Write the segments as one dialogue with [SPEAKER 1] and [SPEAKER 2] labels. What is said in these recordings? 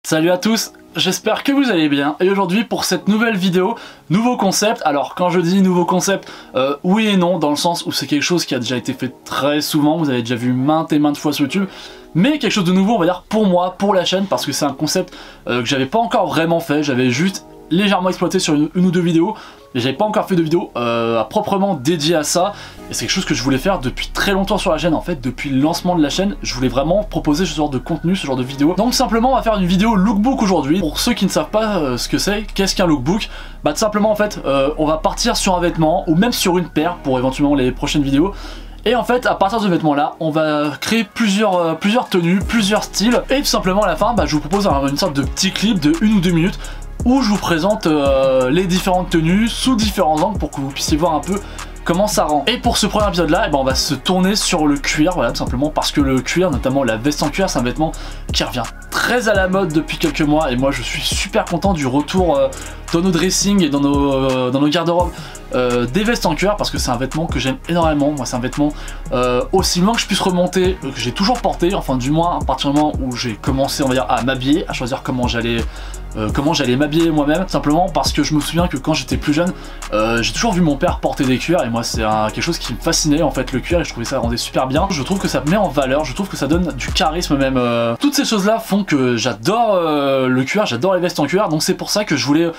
[SPEAKER 1] Salut à tous, j'espère que vous allez bien et aujourd'hui pour cette nouvelle vidéo, nouveau concept. Alors quand je dis nouveau concept, oui et non, dans le sens où c'est quelque chose qui a déjà été fait très souvent, vous avez déjà vu maintes et maintes fois sur YouTube, mais quelque chose de nouveau on va dire pour moi, pour la chaîne, parce que c'est un concept que j'avais pas encore vraiment fait, j'avais juste légèrement exploité sur une ou deux vidéos, mais j'avais pas encore fait de vidéo proprement dédiée à ça, et c'est quelque chose que je voulais faire depuis très longtemps sur la chaîne. En fait, depuis le lancement de la chaîne, je voulais vraiment proposer ce genre de contenu, ce genre de vidéo. Donc simplement on va faire une vidéo lookbook aujourd'hui. Pour ceux qui ne savent pas ce que c'est, qu'est-ce qu'un lookbook? Bah tout simplement en fait, on va partir sur un vêtement, ou même sur une paire pour éventuellement les prochaines vidéos. Et en fait, à partir de ce vêtement là, on va créer plusieurs tenues, plusieurs styles, et tout simplement à la fin, bah, je vous propose une sorte de petit clip de 1 ou 2 minutes où je vous présente les différentes tenues sous différents angles pour que vous puissiez voir un peu comment ça rend. Et pour ce premier épisode là, on va se tourner sur le cuir, voilà, tout simplement parce que le cuir, notamment la veste en cuir, c'est un vêtement qui revient très à la mode depuis quelques mois, et moi je suis super content du retour dans nos dressings et dans nos garde-robes des vestes en cuir, parce que c'est un vêtement que j'aime énormément. Moi c'est un vêtement aussi loin que je puisse remonter, que j'ai toujours porté, enfin du moins à partir du moment où j'ai commencé on va dire à m'habiller, à choisir comment j'allais m'habiller moi-même, simplement parce que je me souviens que quand j'étais plus jeune, j'ai toujours vu mon père porter des cuirs, et moi c'est quelque chose qui me fascinait en fait, le cuir, et je trouvais ça rendait super bien. Je trouve que ça met en valeur, je trouve que ça donne du charisme même. Toutes ces choses là font que j'adore le cuir, j'adore les vestes en cuir, donc c'est pour ça que je voulais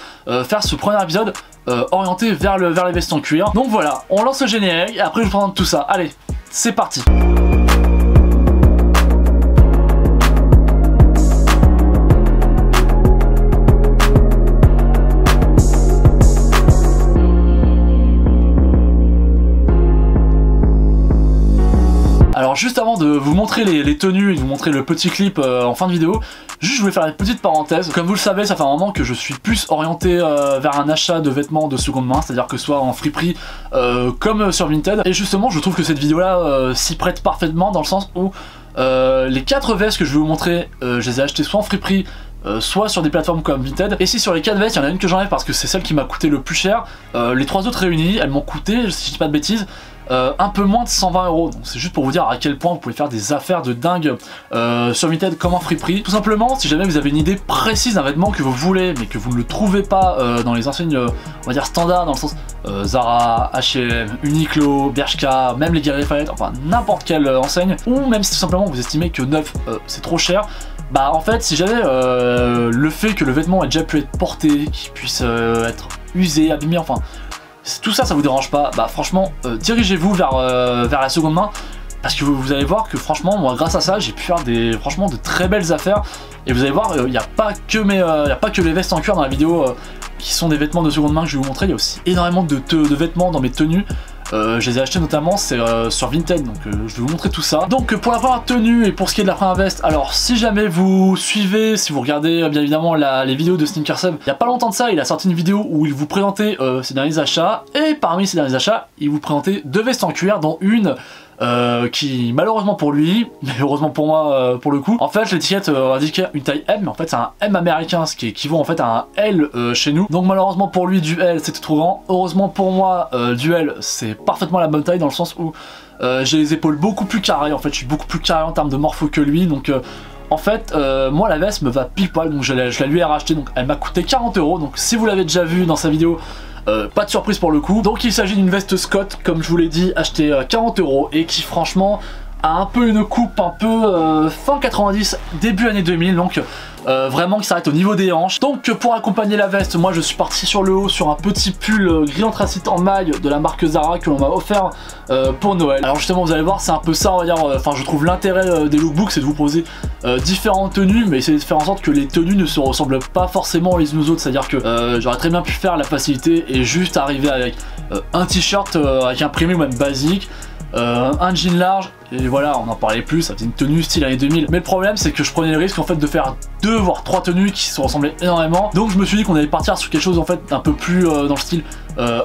[SPEAKER 1] faire ce premier épisode orienté vers les vestes en cuir. Donc voilà, on lance le générique et après je vous présente tout ça. Allez, c'est parti. Alors juste avant de vous montrer les tenues et de vous montrer le petit clip en fin de vidéo, juste je voulais faire une petite parenthèse. Comme vous le savez, ça fait un moment que je suis plus orienté vers un achat de vêtements de seconde main, c'est-à-dire que soit en friperie comme sur Vinted. Et justement je trouve que cette vidéo là s'y prête parfaitement, dans le sens où les 4 vestes que je vais vous montrer, je les ai achetées soit en friperie, soit sur des plateformes comme Vinted. Et si sur les 4 vestes, il y en a une que j'enlève parce que c'est celle qui m'a coûté le plus cher, les 3 autres réunies, elles m'ont coûté, si je dis pas de bêtises, un peu moins de 120 €. Donc c'est juste pour vous dire à quel point vous pouvez faire des affaires de dingue sur Vinted comme en friperie. Tout simplement, si jamais vous avez une idée précise d'un vêtement que vous voulez mais que vous ne le trouvez pas dans les enseignes on va dire standards, dans le sens Zara, H&M, Uniqlo, Bershka, même les Galeries Lafayette, enfin n'importe quelle enseigne, ou même si tout simplement vous estimez que neuf c'est trop cher, bah en fait si jamais le fait que le vêtement ait déjà pu être porté, qu'il puisse être usé, abîmé, enfin tout ça, ça vous dérange pas, bah franchement, dirigez-vous vers la seconde main, parce que vous allez voir que franchement, moi grâce à ça, j'ai pu faire franchement de très belles affaires. Et vous allez voir, il n'y a pas que les vestes en cuir dans la vidéo qui sont des vêtements de seconde main que je vais vous montrer, il y a aussi énormément de vêtements dans mes tenues. Je les ai achetés notamment sur Vinted, donc je vais vous montrer tout ça. Donc pour la première tenue et pour ce qui est de la première veste, alors si jamais vous suivez, si vous regardez bien évidemment les vidéos de Sneakersub, il y a pas longtemps de ça, il a sorti une vidéo où il vous présentait ses derniers achats, et parmi ses derniers achats, il vous présentait 2 vestes en cuir, dont une qui malheureusement pour lui, mais heureusement pour moi pour le coup, en fait l'étiquette indiquait une taille M, mais en fait c'est un M américain, ce qui équivaut en fait à un L chez nous. Donc malheureusement pour lui du L c'était trop grand, heureusement pour moi du L c'est parfaitement la bonne taille, dans le sens où j'ai les épaules beaucoup plus carrées, en fait je suis beaucoup plus carré en termes de morpho que lui, donc en fait moi la veste me va pile poil, donc je la lui ai racheté, donc elle m'a coûté 40 €, donc si vous l'avez déjà vu dans sa vidéo, pas de surprise pour le coup. Donc il s'agit d'une veste Scott, comme je vous l'ai dit, achetée 40 €, et qui franchement a un peu une coupe un peu fin 90, début année 2000, donc vraiment qui s'arrête au niveau des hanches. Donc pour accompagner la veste, moi je suis parti sur le haut sur un petit pull gris anthracite en maille de la marque Zara que l'on m'a offert pour Noël. Alors justement vous allez voir, c'est un peu ça on va dire, enfin je trouve l'intérêt des lookbooks, c'est de vous poser différentes tenues, mais essayer de faire en sorte que les tenues ne se ressemblent pas forcément les unes aux autres, c'est à dire que j'aurais très bien pu faire la facilité et juste arriver avec un t-shirt avec imprimé ou même basique, un jean large, et voilà, on n'en parlait plus, ça faisait une tenue style année 2000. Mais le problème c'est que je prenais le risque en fait de faire 2 voire 3 tenues qui se ressemblaient énormément, donc je me suis dit qu'on allait partir sur quelque chose en fait un peu plus dans le style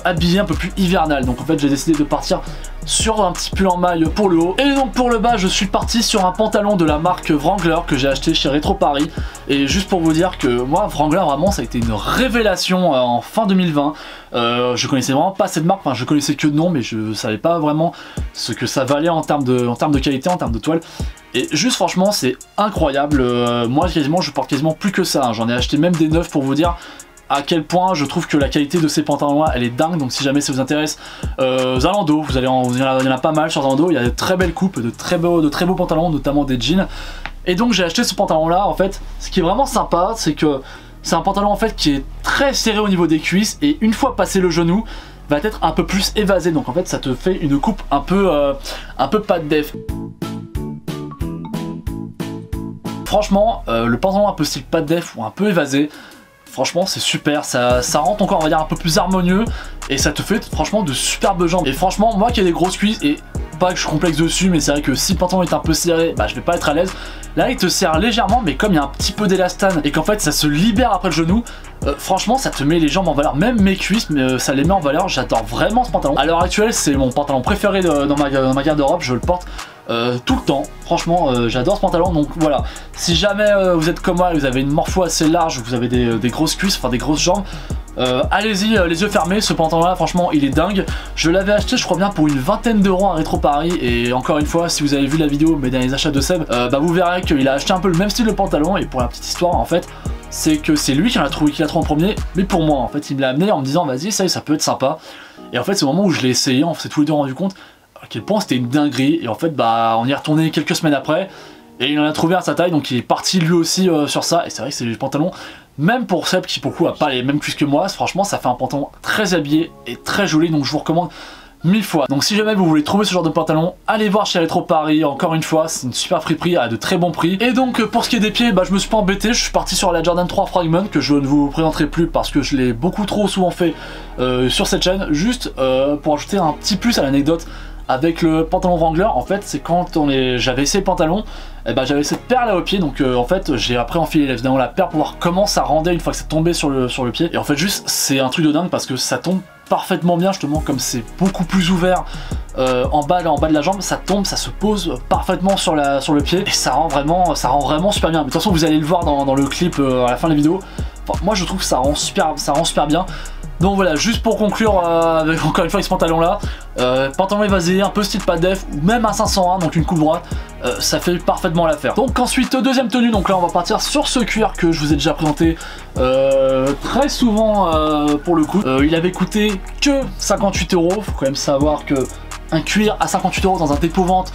[SPEAKER 1] habillé, un peu plus hivernal. Donc en fait j'ai décidé de partir sur un petit pull en maille pour le haut, et donc pour le bas je suis parti sur un pantalon de la marque Wrangler que j'ai acheté chez Retro Paris. Et juste pour vous dire que moi Wrangler vraiment ça a été une révélation en fin 2020. Je connaissais vraiment pas cette marque, enfin je connaissais que de nom, mais je savais pas vraiment ce que ça valait en termes de qualité, en termes de toile. Et juste franchement c'est incroyable, moi quasiment je porte quasiment plus que ça, hein. J'en ai acheté même des neufs pour vous dire à quel point je trouve que la qualité de ces pantalons là elle est dingue. Donc si jamais ça vous intéresse, Zalando, il y en a pas mal sur Zalando, il y a de très belles coupes, de très beaux pantalons, notamment des jeans. Et donc j'ai acheté ce pantalon là. En fait ce qui est vraiment sympa c'est que c'est un pantalon en fait qui est très serré au niveau des cuisses, et une fois passé le genou va être un peu plus évasé, donc en fait ça te fait une coupe un peu pas de def. Franchement le pantalon un peu style pas de def ou un peu évasé, franchement c'est super, ça rend ton corps on va dire un peu plus harmonieux, et ça te fait franchement de superbes jambes. Et franchement moi qui ai des grosses cuisses, et pas que je suis complexe dessus, mais c'est vrai que si le pantalon est un peu serré, bah je vais pas être à l'aise. Là il te serre légèrement, mais comme il y a un petit peu d'élastane et qu'en fait ça se libère après le genou, franchement ça te met les jambes en valeur, même mes cuisses, mais ça les met en valeur. J'adore vraiment ce pantalon. À l'heure actuelle c'est mon pantalon préféré dans ma garde-robe, je le porte tout le temps. Franchement j'adore ce pantalon. Donc voilà, si jamais vous êtes comme moi et vous avez une morpho assez large, vous avez des grosses cuisses, enfin des grosses jambes, allez-y les yeux fermés, ce pantalon là franchement il est dingue. Je l'avais acheté je crois bien pour une vingtaine d'euros à Rétro Paris, et encore une fois si vous avez vu la vidéo mes derniers achats de Seb, bah vous verrez qu'il a acheté un peu le même style de pantalon. Et pour la petite histoire en fait, c'est que c'est lui qui l'a trouvé en premier, mais pour moi en fait il me l'a amené en me disant vas-y ça peut être sympa. Et en fait c'est au moment où je l'ai essayé, on s'est tous les deux rendu compte à quel point c'était une dinguerie. Et en fait bah on y est retourné quelques semaines après, et il en a trouvé à sa taille, donc il est parti lui aussi sur ça. Et c'est vrai que c'est des pantalons, même pour Seb qui pour le coup a pas les mêmes cuisses que moi, franchement ça fait un pantalon très habillé et très joli, donc je vous recommande 1000 fois. Donc si jamais vous voulez trouver ce genre de pantalon, allez voir chez Rétro Paris, encore une fois c'est une super friperie à de très bons prix. Et donc pour ce qui est des pieds, bah je me suis pas embêté, je suis parti sur la Jordan 3 Fragment, que je ne vous présenterai plus parce que je l'ai beaucoup trop souvent fait sur cette chaîne. Juste pour ajouter un petit plus à l'anecdote avec le pantalon Wrangler, en fait c'est quand j'avais essayé le pantalon, et bah, j'avais cette paire là au pied, donc en fait j'ai après enfilé évidemment la paire pour voir comment ça rendait une fois que c'est tombé sur le pied. Et en fait juste c'est un truc de dingue parce que ça tombe parfaitement bien, justement comme c'est beaucoup plus ouvert en bas de la jambe, ça tombe, ça se pose parfaitement sur le pied, et ça rend vraiment super bien. Mais de toute façon vous allez le voir dans le clip à la fin de la vidéo. Enfin, moi je trouve que ça rend super bien. Donc voilà, juste pour conclure avec encore une fois avec ce pantalon là, pantalon évasé, un peu style pas def, ou même un 501, donc une coupe droite, ça fait parfaitement l'affaire. Donc ensuite deuxième tenue, donc là on va partir sur ce cuir que je vous ai déjà présenté très souvent pour le coup. Il avait coûté que 58 €, faut quand même savoir que un cuir à 58 € dans un dépôt-vente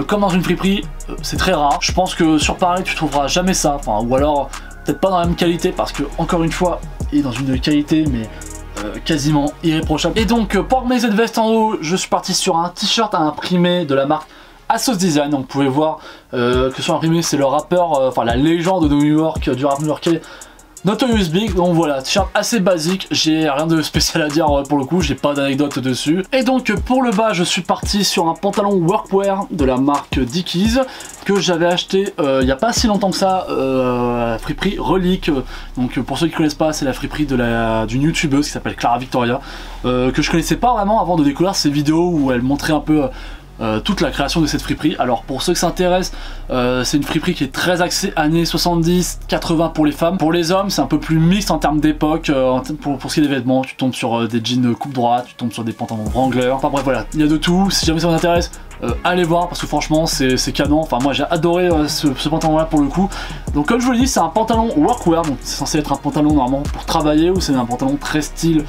[SPEAKER 1] comme dans une friperie, c'est très rare. Je pense que sur Paris tu trouveras jamais ça, enfin, ou alors peut-être pas dans la même qualité, parce que encore une fois il est dans une qualité mais quasiment irréprochable. Et donc pour remettre cette veste en haut, je suis parti sur un t-shirt à imprimer de la marque Assos Design. Donc vous pouvez voir que sur l'imprimé c'est le rappeur, enfin la légende de New York, du rap new-yorkais, Notorious Big. Donc voilà, t-shirt assez basique, j'ai rien de spécial à dire pour le coup, j'ai pas d'anecdote dessus. Et donc pour le bas je suis parti sur un pantalon workwear de la marque Dickies que j'avais acheté il n'y a pas si longtemps que ça à la friperie Relique. Donc pour ceux qui connaissent pas, c'est la friperie d'une youtubeuse qui s'appelle Clara Victoria, que je connaissais pas vraiment avant de découvrir ses vidéos où elle montrait un peu toute la création de cette friperie. Alors pour ceux qui s'intéressent, c'est une friperie qui est très axée années 70-80 pour les femmes. Pour les hommes c'est un peu plus mixte en termes d'époque. Pour ce qui est des vêtements, tu tombes sur des jeans coupe droite, tu tombes sur des pantalons Wrangler, enfin bref voilà, il y a de tout. Si jamais ça vous intéresse, allez voir parce que franchement c'est canon. Enfin moi j'ai adoré ce pantalon là pour le coup. Donc comme je vous l'ai dit, c'est un pantalon workwear, donc c'est censé être un pantalon normalement pour travailler, ou c'est un pantalon très style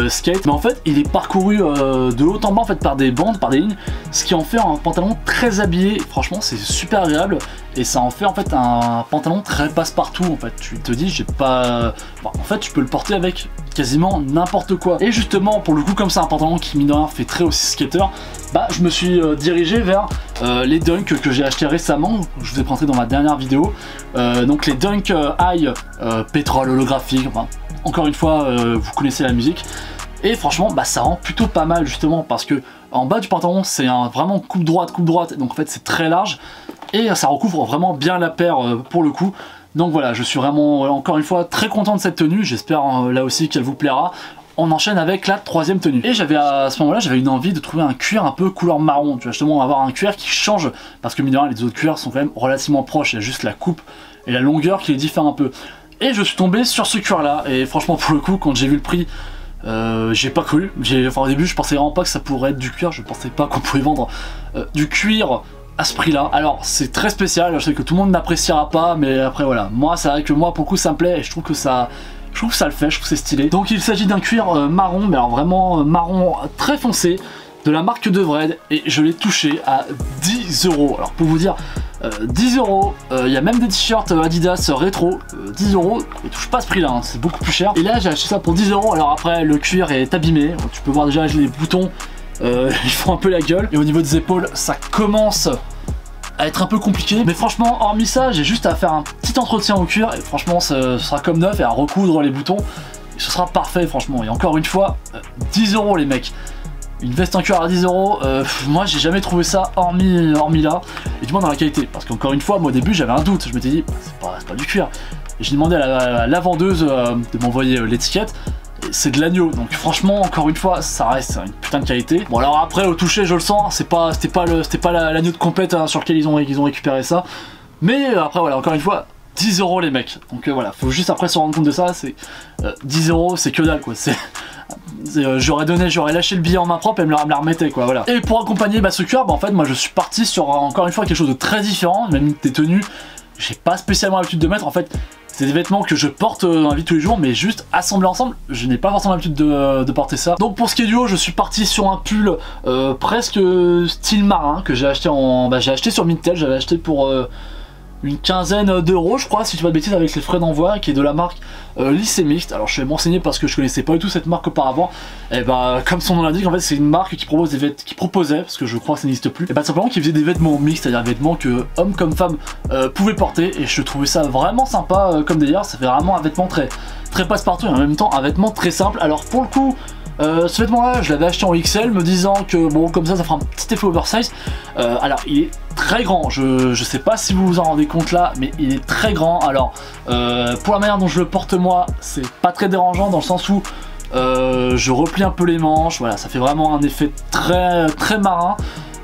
[SPEAKER 1] skate, mais en fait il est parcouru de haut en bas en fait par des bandes, par des lignes, ce qui en fait un pantalon très habillé. Franchement c'est super agréable, et ça en fait un pantalon très passe-partout. En fait tu te dis j'ai pas, enfin, en fait tu peux le porter avec quasiment n'importe quoi. Et justement pour le coup, comme c'est un pantalon qui mine de rien fait très aussi skater, bah je me suis dirigé vers les Dunk que j'ai acheté récemment, je vous ai présenté dans ma dernière vidéo. Donc les Dunk High pétrole holographique, enfin encore une fois vous connaissez la musique. Et franchement bah ça rend plutôt pas mal, justement parce que en bas du pantalon c'est vraiment coupe droite, donc en fait c'est très large et ça recouvre vraiment bien la paire pour le coup. Donc voilà, je suis vraiment encore une fois très content de cette tenue, j'espère là aussi qu'elle vous plaira. On enchaîne avec la troisième tenue. Et j'avais à ce moment-là, j'avais une envie de trouver un cuir un peu couleur marron, tu vois, justement avoir un cuir qui change, parce que mine de rien, les autres cuirs sont quand même relativement proches, il y a juste la coupe et la longueur qui les diffère un peu. Et je suis tombé sur ce cuir là, et franchement pour le coup, quand j'ai vu le prix, j'ai pas cru. Enfin, au début je pensais vraiment pas que ça pourrait être du cuir, je pensais pas qu'on pouvait vendre du cuir à ce prix là. Alors c'est très spécial, je sais que tout le monde n'appréciera pas, mais après voilà, moi c'est vrai que moi pour le coup ça me plaît et je trouve que ça le fait, je trouve que c'est stylé. Donc il s'agit d'un cuir marron, mais alors vraiment marron très foncé, de la marque de Vred, et je l'ai touché à 10 €. Alors pour vous dire, 10 €, il y a même des t-shirts Adidas rétro, 10 €, et touche pas ce prix là, hein, c'est beaucoup plus cher. Et là j'ai acheté ça pour 10 €, alors après le cuir est abîmé, tu peux voir déjà les boutons, ils font un peu la gueule, et au niveau des épaules ça commence à être un peu compliqué, mais franchement hormis ça j'ai juste à faire un petit entretien au cuir et franchement ce sera comme neuf, et à recoudre les boutons et ce sera parfait franchement. Et encore une fois 10 € les mecs, une veste en cuir à 10 €, moi j'ai jamais trouvé ça hormis là, et du moins dans la qualité, parce qu'encore une fois moi au début j'avais un doute, je m'étais dit bah, c'est pas du cuir, et j'ai demandé à la vendeuse de m'envoyer l'étiquette. C'est de l'agneau, donc franchement encore une fois ça reste une putain de qualité. Bon alors après au toucher je le sens, c'était pas l'agneau de compète hein, sur lequel ils ont récupéré ça, mais après voilà, encore une fois 10 € les mecs, donc voilà, faut juste après se rendre compte de ça, c'est 10 € c'est que dalle quoi, j'aurais lâché le billet en main propre et me la remettait quoi, voilà. Et pour accompagner ce cuir, en fait moi je suis parti sur encore une fois quelque chose de très différent, même des tenues j'ai pas spécialement l'habitude de mettre en fait. C'est des vêtements que je porte dans la vie de tous les jours, mais juste assemblés ensemble, je n'ai pas forcément l'habitude de porter ça. Donc pour ce qui est du haut, je suis parti sur un pull presque style marin que j'ai acheté j'ai acheté sur Vinted, j'avais acheté pour une quinzaine d'euros je crois, si tu vas de bêtises, avec les frais d'envoi, qui est de la marque Lycée Mixte. Alors je vais m'enseigner parce que je connaissais pas du tout cette marque auparavant. Et comme son nom l'indique, en fait c'est une marque qui propose des vêtements, qui proposait, parce que je crois que ça n'existe plus, et simplement qui faisait des vêtements mixtes, c'est-à-dire des vêtements que hommes comme femmes pouvaient porter, et je trouvais ça vraiment sympa comme délire. Ça fait vraiment un vêtement très passe-partout et en même temps un vêtement très simple. Alors pour le coup ce vêtement là je l'avais acheté en XL, me disant que bon comme ça fera un petit effet oversize. Alors il est très grand, je sais pas si vous vous en rendez compte là, mais il est très grand. Alors pour la manière dont je le porte moi, c'est pas très dérangeant dans le sens où je replie un peu les manches, voilà, ça fait vraiment un effet très marin.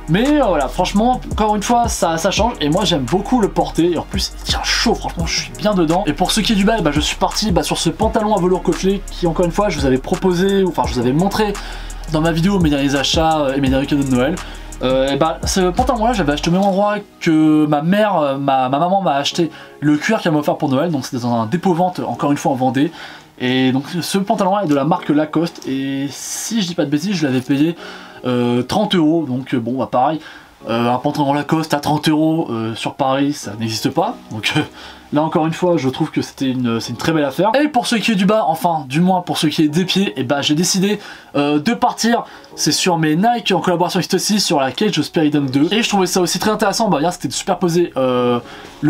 [SPEAKER 1] Mais voilà, franchement, encore une fois, ça change, et moi j'aime beaucoup le porter, et en plus il tient chaud, franchement je suis bien dedans. Et pour ce qui est du bas, je suis parti sur ce pantalon à velours côtelé qui, encore une fois, je vous avais proposé, enfin je vous avais montré dans ma vidéo mes derniers achats et mes derniers cadeaux de Noël. Ce pantalon là j'avais acheté au même endroit que ma mère, ma maman m'a acheté le cuir qu'elle m'a offert pour Noël, donc c'était dans un dépôt-vente, encore une fois en Vendée. Et donc ce pantalon là est de la marque Lacoste, et si je dis pas de bêtises je l'avais payé 30 €, donc bon pareil, un pantalon Lacoste à 30 € sur Paris ça n'existe pas, donc là encore une fois je trouve que c'est une très belle affaire. Et pour ce qui est du bas, enfin du moins pour ce qui est des pieds, et j'ai décidé de partir, c'est sur mes Nike en collaboration avec Stussy, sur la Cage Spiridon 2, et je trouvais ça aussi très intéressant, c'était de superposer le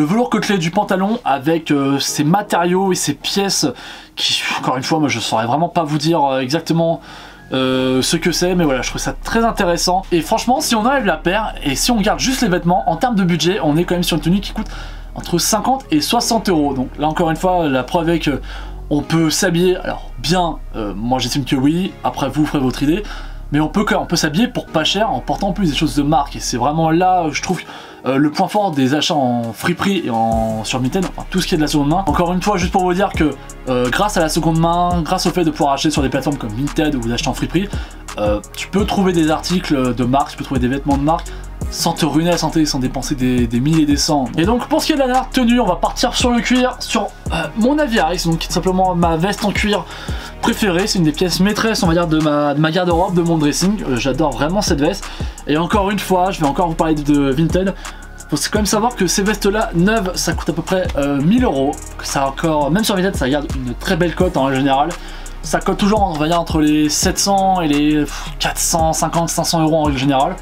[SPEAKER 1] velours côtelé du pantalon avec ces matériaux et ces pièces qui, encore une fois, moi je saurais vraiment pas vous dire exactement ce que c'est, mais voilà, je trouve ça très intéressant. Et franchement, si on enlève la paire et si on garde juste les vêtements, en termes de budget, on est quand même sur une tenue qui coûte entre 50 et 60 €. Donc là encore une fois, la preuve est que on peut s'habiller, alors bien, moi j'estime que oui, après vous ferez votre idée, mais on peut s'habiller pour pas cher en portant en plus des choses de marque, et c'est vraiment là je trouve le point fort des achats en friperie et sur Vinted, enfin tout ce qui est de la seconde main. Encore une fois, juste pour vous dire que grâce à la seconde main, grâce au fait de pouvoir acheter sur des plateformes comme Vinted ou d'acheter en friperie, tu peux trouver des articles de marque, tu peux trouver des vêtements de marque sans te ruiner la santé, sans dépenser des milliers et des cents. Et donc pour ce qui est de la dernière tenue, on va partir sur le cuir, sur mon Aviarex, donc qui est tout simplement ma veste en cuir préférée. C'est une des pièces maîtresses, on va dire, de ma garde-robe, de mon dressing. J'adore vraiment cette veste. Et encore une fois, je vais encore vous parler de Vinted. Faut quand même savoir que ces vestes là neuves ça coûte à peu près 1000 €. Ça encore, même sur Vinted ça garde une très belle cote en général. Ça cote toujours, on va dire, entre les 700 et les 450-500 € en règle générale,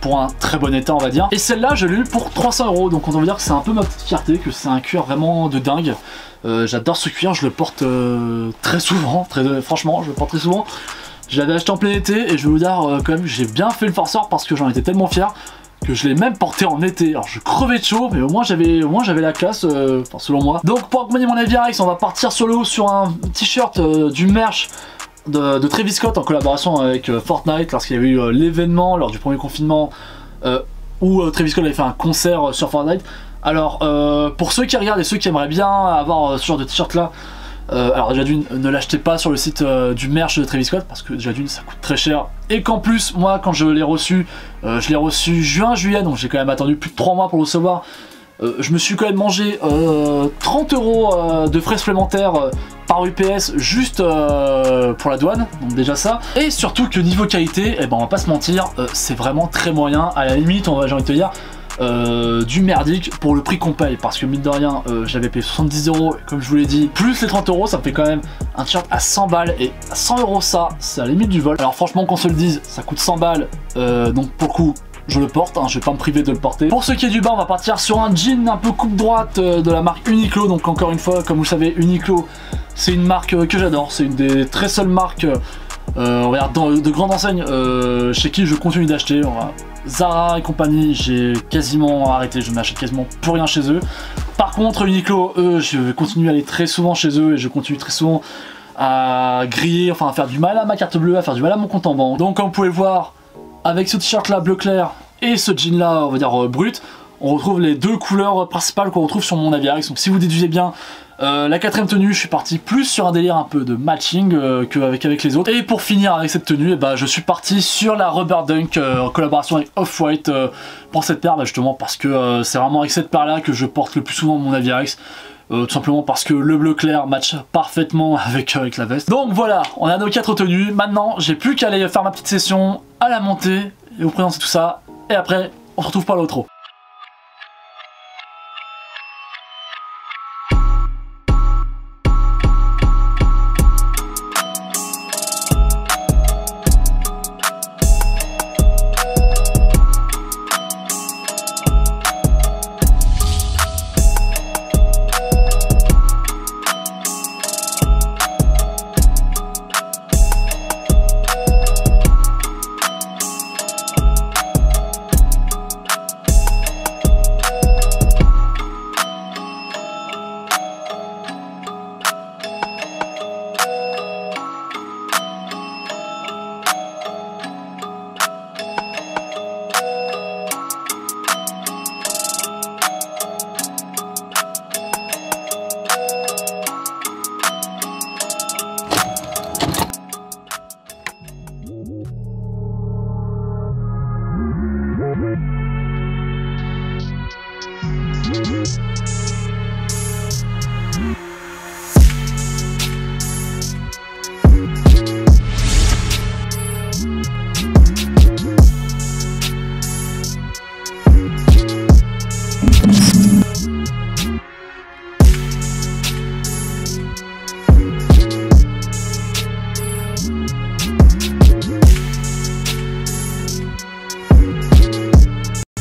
[SPEAKER 1] pour un très bon état on va dire. Et celle-là je l'ai eu pour 300 €, donc on va dire que c'est un peu ma petite fierté, que c'est un cuir vraiment de dingue. J'adore ce cuir, je le porte très souvent, franchement je le porte très souvent. Je l'avais acheté en plein été et je vais vous dire quand même j'ai bien fait le forceur parce que j'en étais tellement fier que je l'ai même porté en été. Alors je crevais de chaud, mais au moins j'avais la classe, selon moi. Donc pour accompagner mon Aviarex, on va partir sur le haut sur un t-shirt du merch de Travis Scott en collaboration avec Fortnite, lorsqu'il y avait eu l'événement lors du premier confinement où Travis Scott avait fait un concert sur Fortnite. Alors pour ceux qui regardent et ceux qui aimeraient bien avoir ce genre de t-shirt là, Alors déjà d'une, ne l'achetez pas sur le site du merch de Travis Scott parce que déjà d'une ça coûte très cher et qu'en plus moi quand je l'ai reçu juin-juillet, donc j'ai quand même attendu plus de 3 mois pour le recevoir. Je me suis quand même mangé 30 € de frais supplémentaires par UPS juste pour la douane, donc déjà ça. Et surtout que niveau qualité, eh ben on va pas se mentir, c'est vraiment très moyen, à la limite j'ai envie de te dire du merdique pour le prix qu'on paye, parce que mine de rien j'avais payé 70 € comme je vous l'ai dit, plus les 30 € ça me fait quand même un t-shirt à 100 balles, et à 100 € ça c'est à la limite du vol. Alors franchement qu'on se le dise, ça coûte 100 balles, donc pour le coup je le porte, hein, je vais pas me priver de le porter. Pour ce qui est du bas, on va partir sur un jean un peu coupe droite de la marque Uniqlo. Donc encore une fois, comme vous le savez, Uniqlo c'est une marque que j'adore, c'est une des très seules marques on va dire de grandes enseignes chez qui je continue d'acheter. Zara et compagnie, j'ai quasiment arrêté, je n'achète quasiment plus rien chez eux. Par contre Uniqlo, eux, je vais continuer à aller très souvent chez eux et je continue très souvent à griller, enfin à faire du mal à ma carte bleue, à faire du mal à mon compte en banque. Donc comme vous pouvez le voir, avec ce t-shirt là bleu clair et ce jean là on va dire brut, on retrouve les deux couleurs principales qu'on retrouve sur mon Aviarex. Donc si vous déduisez bien la quatrième tenue, je suis parti plus sur un délire un peu de matching qu'avec les autres. Et pour finir avec cette tenue, eh ben, je suis parti sur la Rubber Dunk en collaboration avec Off-White pour cette paire, justement parce que c'est vraiment avec cette paire là que je porte le plus souvent mon Aviarex. Tout simplement parce que le bleu clair match parfaitement avec la veste. Donc voilà, on a nos 4 tenues. Maintenant, j'ai plus qu'à aller faire ma petite session à la montée et vous présenter tout ça. Et après, on se retrouve pour l'outro.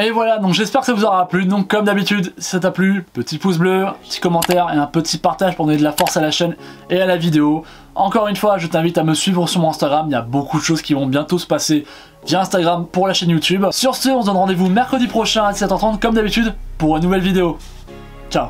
[SPEAKER 1] Et voilà, donc j'espère que ça vous aura plu. Donc comme d'habitude, si ça t'a plu, petit pouce bleu, petit commentaire et un petit partage pour donner de la force à la chaîne et à la vidéo. Encore une fois, je t'invite à me suivre sur mon Instagram, il y a beaucoup de choses qui vont bientôt se passer via Instagram pour la chaîne YouTube. Sur ce, on se donne rendez-vous mercredi prochain à 17h30 comme d'habitude pour une nouvelle vidéo. Ciao.